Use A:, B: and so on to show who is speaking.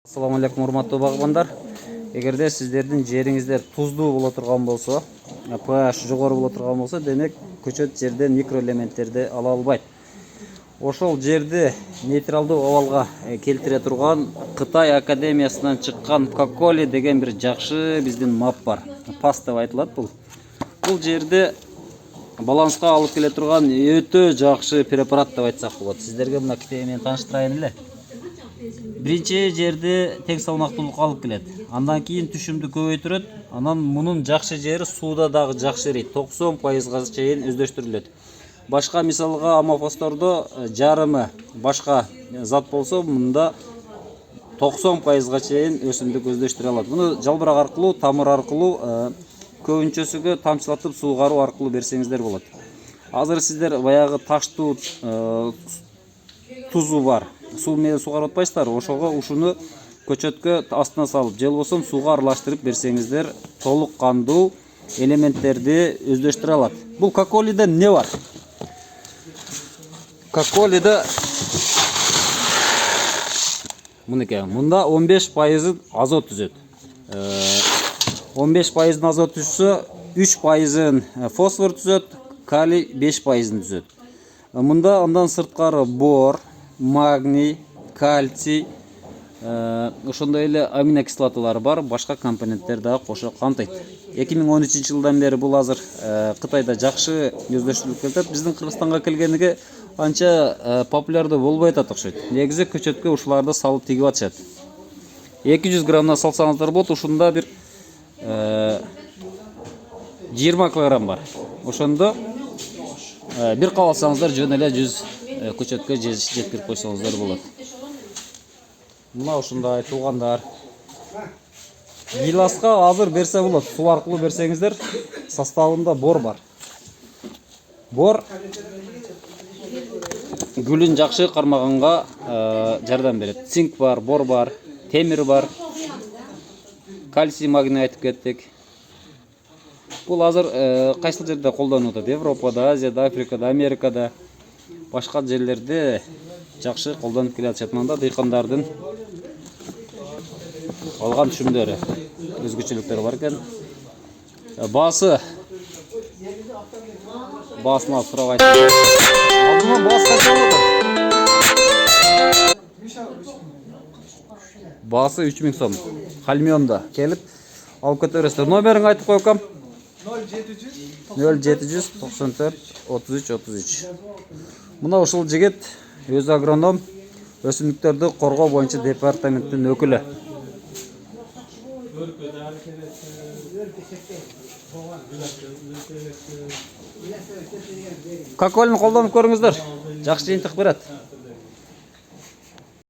A: Assalamu алейкум, урматтуу багбандар. Эгерде сиздердин жериңиздер туздуу боло турган болсо, pH жогору боло турган болсо, демек көчөт жерден микроэлементтерди ала албайт. Ошол жерди нейтралдуу абалга келтире турган Кытай академиясынан чыккан Коколи деген бир жакшы биздин мап бар. Пас деп айтылат бул. Бул жерди баланска алып келе турган өтө жакшы препарат деп айтсак болот. Сиздерге мына китеби менен тааныштырайын эле. Биринчи жерди тең салмактуулукка алып келет. Андан кийин түшүмдү көбөйтүрөт. Анан мунун жакшы жери сууда дагы жакшы эрийт. 90%га чейин өздөштүрүлөт. Башка мисалга амофостордо жарымы башка зат болсо, мында 90%га чейин өсүмдүк өздөштүрө алат. Муну жалбырак аркылуу, тамыр аркылуу көбүнчөсүгө тамчылатып суугаруу аркылуу берсеңиздер болот. Азыр сиздер баягы таштуу тузу бар. Суу менен суугарып атпайсыздар, ошого ушуну көчөткө астына салып, же болбосо сууга аралаштырып берсеңиздер, толук кандуу элементтерди өздөштүрө алат. Бул Коколиде эмне бар? Коколиде мынеке, мында 15% азот түзөт. 15% азот түзсө, 3% фосфор түзөт, калий 5% түзөт. Мында андан сырткары бор, магний, кальций, ошондой эле аминокислоталар бар, башка компоненттер дагы кошо камтыйт. 2013 жылдан бери бул азыр Кытайда жакшы өздөштүрүлүп келет. Биздин Кыргызстанга келгениге анча популярдуу болбой атат окшойт. Негизи көчөткө ушуларды салып тигип атышат. 200 граммдан салсаңыздар болот, ушунда бир 20 килограмм бар. Ошондо бир кабалсаңыздар жөн эле 100 көчөткө жеткирип койсоңуздар болот. Мына ушундай туугандар. Гиласка азыр берсе болот, суу аркылуу берсеңиздер, составында бор бар. Бор гүлүн жакшы кармаганга жардам берет. Цинк бар, бор бар, темир бар, кальций, магний айтып кеттик. Бул азыр кайсыл жерде колдонулуп атат? Европада, Азияда, Африкада, Америкада, башка жерлерде жакшы колдонуп келе атышат. Мында дыйкандардын алган түшүмдөрү, өзгөчөлүктөр бар экен. Баасын алып сурап айтыңыз. Алдынан баасы канча болот? Баасы 3000 сом. Кальмиондо келип алып кетерсиздер. Номерин айтып койком. 0700 94 33 33. Мына ушул жигит өзү агроном, өсүмдүктөрдү коргоо боюнча департаменттин өкүлү. Коколини колдонуп көрүңүздөр. Жакшы жыйынтык берет.